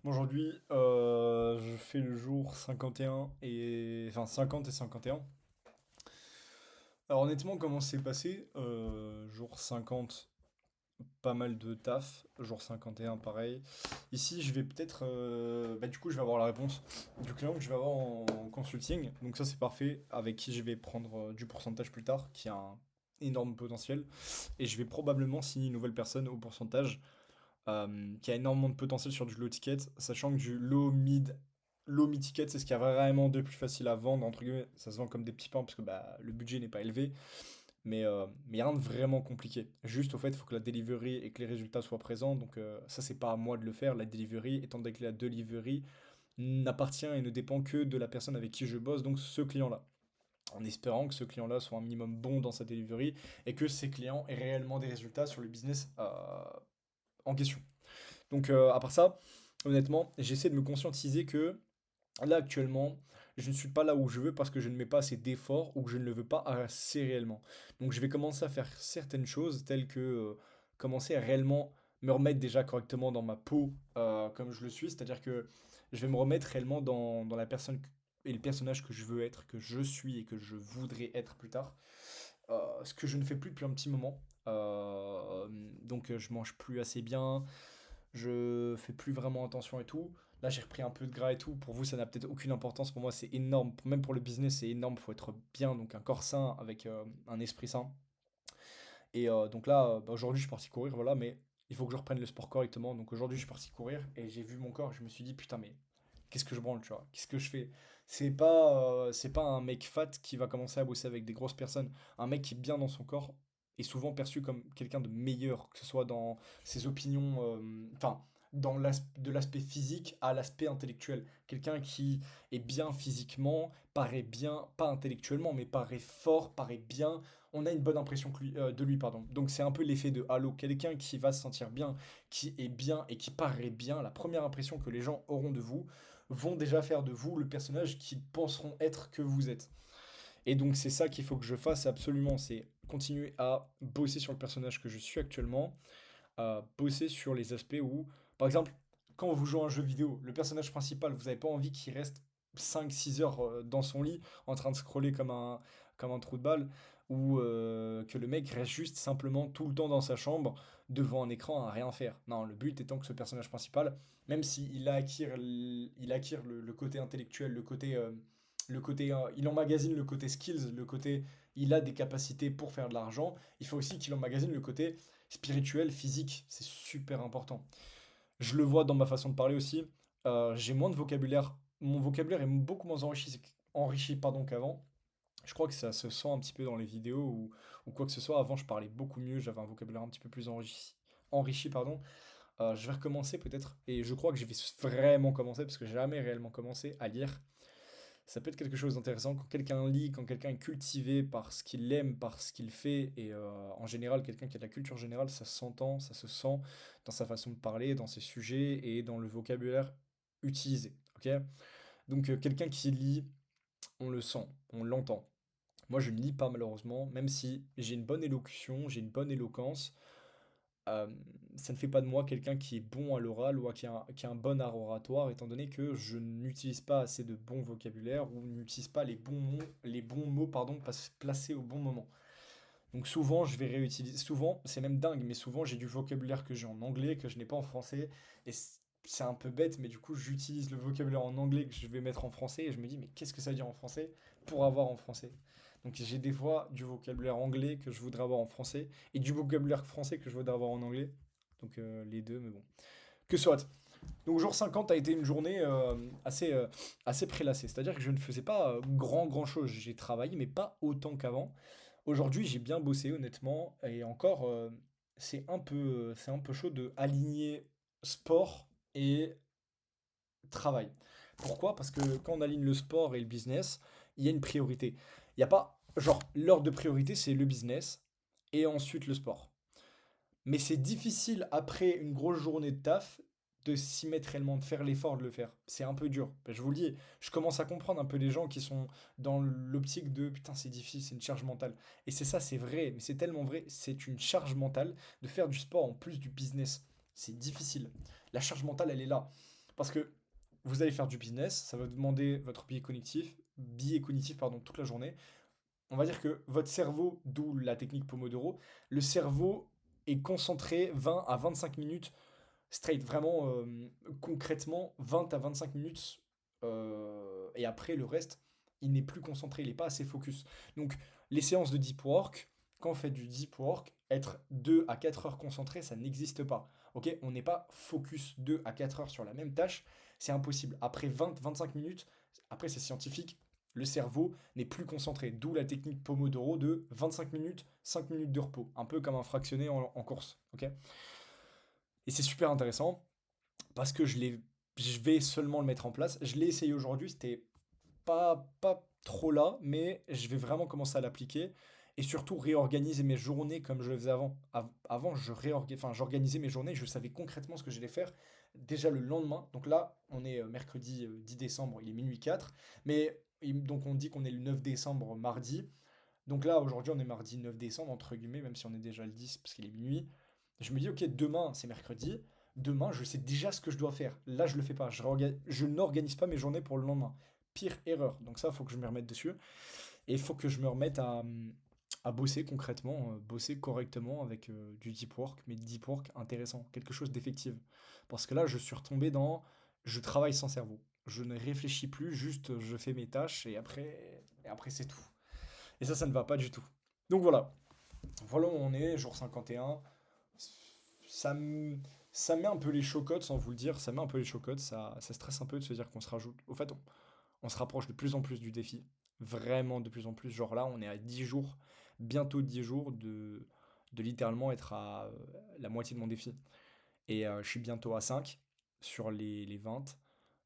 Bon, aujourd'hui, je fais le jour 51 et... Enfin, 50 et 51. Alors honnêtement, comment c'est passé? Jour 50, pas mal de taf. Jour 51, pareil. Ici, je vais peut-être... Bah, du coup, je vais avoir la réponse du client que je vais avoir en consulting. Donc ça, c'est parfait. Avec qui je vais prendre du pourcentage plus tard, qui a un énorme potentiel. Et je vais probablement signer une nouvelle personne au pourcentage qui a énormément de potentiel sur du low ticket, sachant que du low mid ticket, c'est ce qui a vraiment de plus facile à vendre, entre guillemets. Ça se vend comme des petits pains parce que bah, le budget n'est pas élevé, mais rien de vraiment compliqué. Juste au fait, il faut que la delivery et que les résultats soient présents, donc ça, c'est pas à moi de le faire. La delivery, étant donné que la delivery n'appartient et ne dépend que de la personne avec qui je bosse, donc ce client-là. En espérant que ce client-là soit un minimum bon dans sa delivery et que ces clients aient réellement des résultats sur le business en question. Donc, à part ça, honnêtement, j'essaie de me conscientiser que là, actuellement, je ne suis pas là où je veux parce que je ne mets pas assez d'efforts ou que je ne le veux pas assez réellement. Donc, je vais commencer à faire certaines choses telles que commencer à réellement me remettre déjà correctement dans ma peau comme je le suis. C'est-à-dire que je vais me remettre réellement dans la personne et le personnage que je veux être, que je suis et que je voudrais être plus tard. Ce que je ne fais plus depuis un petit moment. Donc, je mange plus assez bien, je fais plus vraiment attention et tout. Là, j'ai repris un peu de gras et tout. Pour vous, ça n'a peut-être aucune importance. Pour moi, c'est énorme. Même pour le business, c'est énorme. Faut être bien. Donc, un corps sain avec un esprit sain. Et donc là, bah, aujourd'hui, je suis parti courir, voilà. Mais il faut que je reprenne le sport correctement. Donc, aujourd'hui, je suis parti courir et j'ai vu mon corps. Je me suis dit, putain, mais qu'est-ce que je branle, tu vois? Qu'est-ce que je fais? C'est pas un mec fat qui va commencer à bosser avec des grosses personnes. Un mec qui est bien dans son corps est souvent perçu comme quelqu'un de meilleur, que ce soit dans ses opinions, enfin, de l'aspect physique à l'aspect intellectuel. Quelqu'un qui est bien physiquement, paraît bien, pas intellectuellement, mais paraît fort, paraît bien. On a une bonne impression de lui, pardon. Donc c'est un peu l'effet de halo. Quelqu'un qui va se sentir bien, qui est bien et qui paraît bien. La première impression que les gens auront de vous vont déjà faire de vous le personnage qu'ils penseront être que vous êtes. Et donc c'est ça qu'il faut que je fasse absolument, c'est continuer à bosser sur le personnage que je suis actuellement, à bosser sur les aspects où, par exemple, quand vous jouez à un jeu vidéo, le personnage principal, vous n'avez pas envie qu'il reste 5 6 heures dans son lit en train de scroller comme un trou de balle, ou que le mec reste juste simplement tout le temps dans sa chambre devant un écran à rien faire. Non, le but étant que ce personnage principal, même s'il acquiert le côté intellectuel, il emmagasine le côté skills, le côté il a des capacités pour faire de l'argent, il faut aussi qu'il emmagasine le côté spirituel, physique, c'est super important. Je le vois dans ma façon de parler aussi. J'ai moins de vocabulaire. Mon vocabulaire est beaucoup moins enrichi pardon, qu'avant. Je crois que ça se sent un petit peu dans les vidéos ou quoi que ce soit. Avant, je parlais beaucoup mieux. J'avais un vocabulaire un petit peu plus enrichi, pardon. Je vais recommencer peut-être. Et je crois que je vais vraiment commencer parce que j'ai jamais réellement commencé à lire. Ça peut être quelque chose d'intéressant quand quelqu'un lit, quand quelqu'un est cultivé par ce qu'il aime, par ce qu'il fait, et en général, quelqu'un qui a de la culture générale, ça s'entend, ça se sent dans sa façon de parler, dans ses sujets et dans le vocabulaire utilisé. Ok? Donc quelqu'un qui lit, on le sent, on l'entend. Moi, je ne lis pas malheureusement, même si j'ai une bonne élocution, j'ai une bonne éloquence. euh, Ça ne fait pas de moi quelqu'un qui est bon à l'oral ou qui a un bon art oratoire, étant donné que je n'utilise pas assez de bon vocabulaire ou n'utilise pas les bons mots pardon, placés au bon moment. Donc souvent, je vais réutiliser. Souvent, c'est même dingue, mais souvent, j'ai du vocabulaire que j'ai en anglais, que je n'ai pas en français. Et c'est un peu bête, mais du coup, j'utilise le vocabulaire en anglais que je vais mettre en français. Et je me dis, mais qu'est-ce que ça veut dire en français pour avoir en français? Donc j'ai des fois du vocabulaire anglais que je voudrais avoir en français et du vocabulaire français que je voudrais avoir en anglais. Donc les deux, mais bon. Que soit. Donc jour 50 a été une journée assez prélassée. C'est-à-dire que je ne faisais pas grand chose. J'ai travaillé, mais pas autant qu'avant. Aujourd'hui, j'ai bien bossé, honnêtement. Et encore, c'est un peu chaud de aligner sport et travail. Pourquoi? Parce que quand on aligne le sport et le business, il y a une priorité. Il n'y a pas, genre, l'ordre de priorité, c'est le business et ensuite le sport. Mais c'est difficile après une grosse journée de taf de s'y mettre réellement, de faire l'effort de le faire. C'est un peu dur. Ben, je vous le dis, je commence à comprendre un peu les gens qui sont dans l'optique de putain, c'est difficile, c'est une charge mentale. Et c'est ça, c'est vrai, mais c'est tellement vrai, c'est une charge mentale de faire du sport en plus du business. C'est difficile. La charge mentale, elle est là. Parce que vous allez faire du business, ça va vous demander votre biais cognitif pardon, toute la journée. On va dire que votre cerveau, d'où la technique Pomodoro, le cerveau est concentré 20 à 25 minutes straight, vraiment concrètement 20 à 25 minutes. Et après, le reste, il n'est plus concentré, il n'est pas assez focus. Donc, les séances de deep work, quand on fait du deep work, être 2 à 4 heures concentré, ça n'existe pas. Ok, on n'est pas focus 2 à 4 heures sur la même tâche, c'est impossible. Après 20-25 minutes, après c'est scientifique, le cerveau n'est plus concentré. D'où la technique Pomodoro de 25 minutes, 5 minutes de repos. Un peu comme un fractionné en course. Ok, et c'est super intéressant parce que je vais seulement le mettre en place. Je l'ai essayé aujourd'hui, c'était pas trop là, mais je vais vraiment commencer à l'appliquer et surtout réorganiser mes journées comme je le faisais avant. Avant, j'organisais mes journées, je savais concrètement ce que j'allais faire déjà le lendemain. Donc là, on est mercredi 10 décembre, il est minuit 4, mais donc on dit qu'on est le 9 décembre mardi. Donc là, aujourd'hui, on est mardi 9 décembre, entre guillemets, même si on est déjà le 10 parce qu'il est minuit. Je me dis, ok, demain, c'est mercredi. Demain, je sais déjà ce que je dois faire. Là, je le fais pas. Je n'organise pas mes journées pour le lendemain. Pire erreur. Donc ça, il faut que je me remette dessus. Et il faut que je me remette à bosser concrètement, bosser correctement avec du deep work, mais deep work intéressant, quelque chose d'effectif. Parce que là, je suis retombé dans je travaille sans cerveau. Je ne réfléchis plus, juste je fais mes tâches et après c'est tout. Et ça ne va pas du tout. Donc voilà, voilà où on est, jour 51. Ça me, ça met un peu les chocottes, sans vous le dire, ça met un peu les chocottes, ça stresse un peu de se dire qu'on se rajoute. Au fait, on se rapproche de plus en plus du défi. Vraiment de plus en plus. Genre là, on est à 10 jours, bientôt 10 jours de littéralement être à la moitié de mon défi. Et je suis bientôt à 5 sur les 20.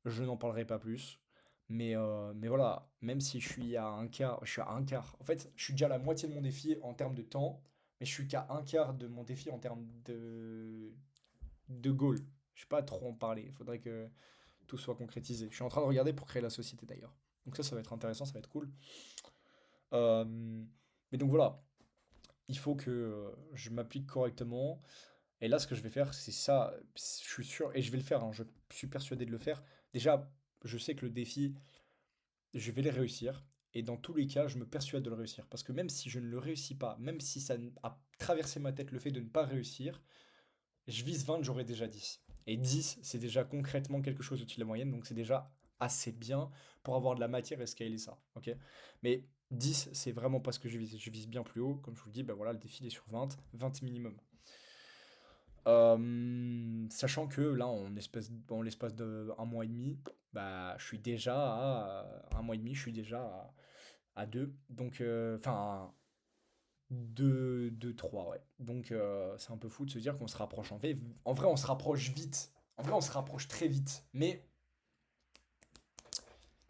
Je n'en parlerai pas plus. Mais voilà, même si je suis à un quart, je suis à un quart. En fait, je suis déjà à la moitié de mon défi en termes de temps, mais je suis qu'à un quart de mon défi en termes de goal. Je ne sais pas trop en parler. Il faudrait que tout soit concrétisé. Je suis en train de regarder pour créer la société d'ailleurs. Donc ça va être intéressant, ça va être cool. Euh, mais donc voilà, il faut que je m'applique correctement. Et là, ce que je vais faire, c'est ça. Je suis sûr, et je vais le faire, hein, je suis persuadé de le faire. Déjà, je sais que le défi, je vais le réussir. Et dans tous les cas, je me persuade de le réussir. Parce que même si je ne le réussis pas, même si ça a traversé ma tête le fait de ne pas réussir, je vise 20, j'aurai déjà 10. Et 10, c'est déjà concrètement quelque chose au-dessus de la moyenne, donc c'est déjà assez bien pour avoir de la matière et scaler ça. Ok, mais 10, c'est vraiment pas ce que je vise. Je vise bien plus haut. Comme je vous le dis, ben voilà, le défi est sur 20, 20 minimum. Sachant que là, en l'espace de un mois et demi, bah, je suis déjà à un mois et demi, je suis déjà à 2. Donc, enfin, 2 3 ouais. Donc, c'est un peu fou de se dire qu'on se rapproche en vrai. En vrai, on se rapproche vite. En vrai, on se rapproche très vite. Mais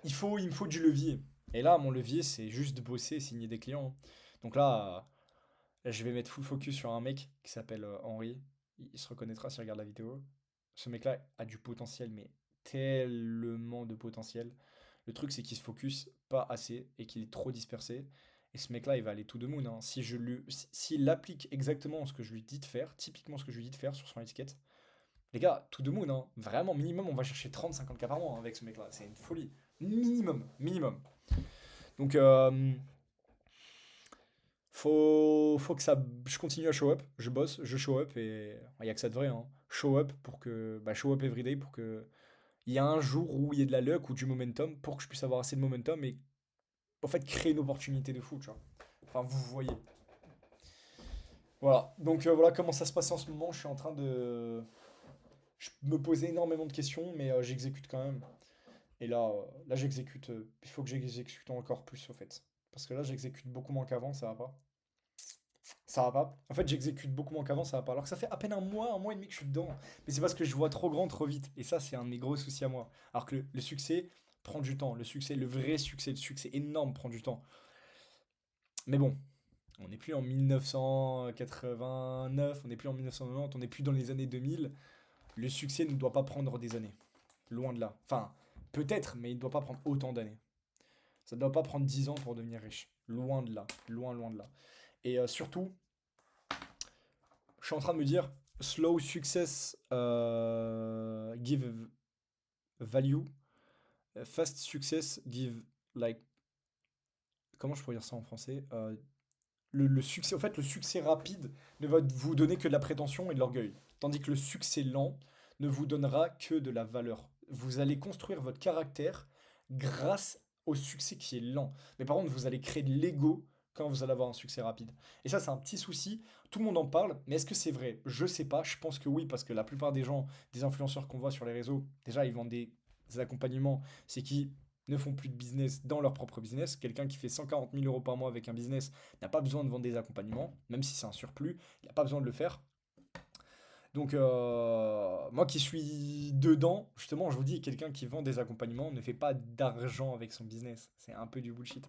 il me faut du levier. Et là, mon levier, c'est juste de bosser et signer des clients. Donc là, je vais mettre full focus sur un mec qui s'appelle Henri. Il se reconnaîtra s'il regarde la vidéo. Ce mec-là a du potentiel, mais tellement de potentiel. Le truc, c'est qu'il se focus pas assez et qu'il est trop dispersé. Et ce mec-là, il va aller tout de moon, hein. S'il applique exactement ce que je lui dis de faire, typiquement ce que je lui dis de faire sur son étiquette, les gars, tout de moon, hein. Vraiment, minimum, on va chercher 30-50K par mois, hein, avec ce mec-là. C'est une folie. Minimum, minimum. Donc, faut que ça, je continue à show up, je bosse, je show up et il n'y a que ça de vrai, hein. Show up show up everyday pour que il y a un jour où il y ait de la luck ou du momentum pour que je puisse avoir assez de momentum et en fait créer une opportunité de fou, tu vois. Enfin, vous voyez. Voilà. Donc voilà comment ça se passe en ce moment. Je suis en train de je me posais énormément de questions, mais j'exécute quand même. Et là j'exécute. Il faut que j'exécute encore plus, au fait. Parce que là, j'exécute beaucoup moins qu'avant, ça va pas. Ça va pas. En fait, j'exécute beaucoup moins qu'avant, ça va pas. Alors que ça fait à peine un mois et demi que je suis dedans. Mais c'est parce que je vois trop grand, trop vite. Et ça, c'est un de mes gros soucis à moi. Alors que le succès prend du temps. Le succès, le vrai succès, le succès énorme prend du temps. Mais bon, on n'est plus en 1989, on n'est plus en 1990, on n'est plus dans les années 2000. Le succès ne doit pas prendre des années. Loin de là. Enfin, peut-être, mais il ne doit pas prendre autant d'années. Ça ne doit pas prendre 10 ans pour devenir riche. Loin de là. Loin, loin de là. Et surtout, je suis en train de me dire, slow success give value. Fast success give like comment je pourrais dire ça en français? Le succès, en fait, le succès rapide ne va vous donner que de la prétention et de l'orgueil. Tandis que le succès lent ne vous donnera que de la valeur. Vous allez construire votre caractère grâce au succès qui est lent. Mais par contre, vous allez créer de l'ego quand vous allez avoir un succès rapide. Et ça, c'est un petit souci. Tout le monde en parle, mais est-ce que c'est vrai? Je sais pas. Je pense que oui, parce que la plupart des gens, des influenceurs qu'on voit sur les réseaux, déjà, ils vendent des accompagnements. C'est qui ne font plus de business dans leur propre business. Quelqu'un qui fait 140 000 euros par mois avec un business n'a pas besoin de vendre des accompagnements, même si c'est un surplus, il n'a pas besoin de le faire. Donc, moi qui suis dedans, justement, je vous dis, quelqu'un qui vend des accompagnements ne fait pas d'argent avec son business. C'est un peu du bullshit.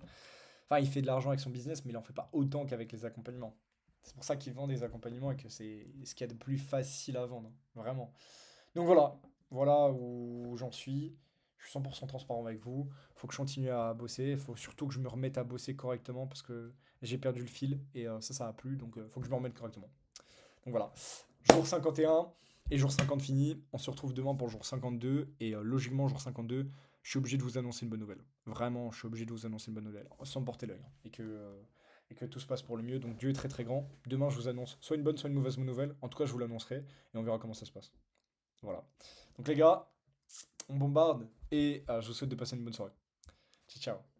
Enfin, il fait de l'argent avec son business, mais il en fait pas autant qu'avec les accompagnements. C'est pour ça qu'il vend des accompagnements et que c'est ce qu'il y a de plus facile à vendre, vraiment. Donc voilà, voilà où j'en suis. Je suis 100% transparent avec vous. Faut que je continue à bosser. Il faut surtout que je me remette à bosser correctement parce que j'ai perdu le fil et ça a plu. Donc faut que je me remette correctement. Donc voilà. Jour 51 et jour 50 fini. On se retrouve demain pour jour 52. Et logiquement, jour 52, je suis obligé de vous annoncer une bonne nouvelle. Vraiment, je suis obligé de vous annoncer une bonne nouvelle. Sans me porter l'œil, hein. Et que tout se passe pour le mieux. Donc Dieu est très très grand. Demain, je vous annonce soit une bonne, soit une mauvaise nouvelle. En tout cas, je vous l'annoncerai et on verra comment ça se passe. Voilà. Donc les gars, on bombarde et je vous souhaite de passer une bonne soirée. Ciao, ciao.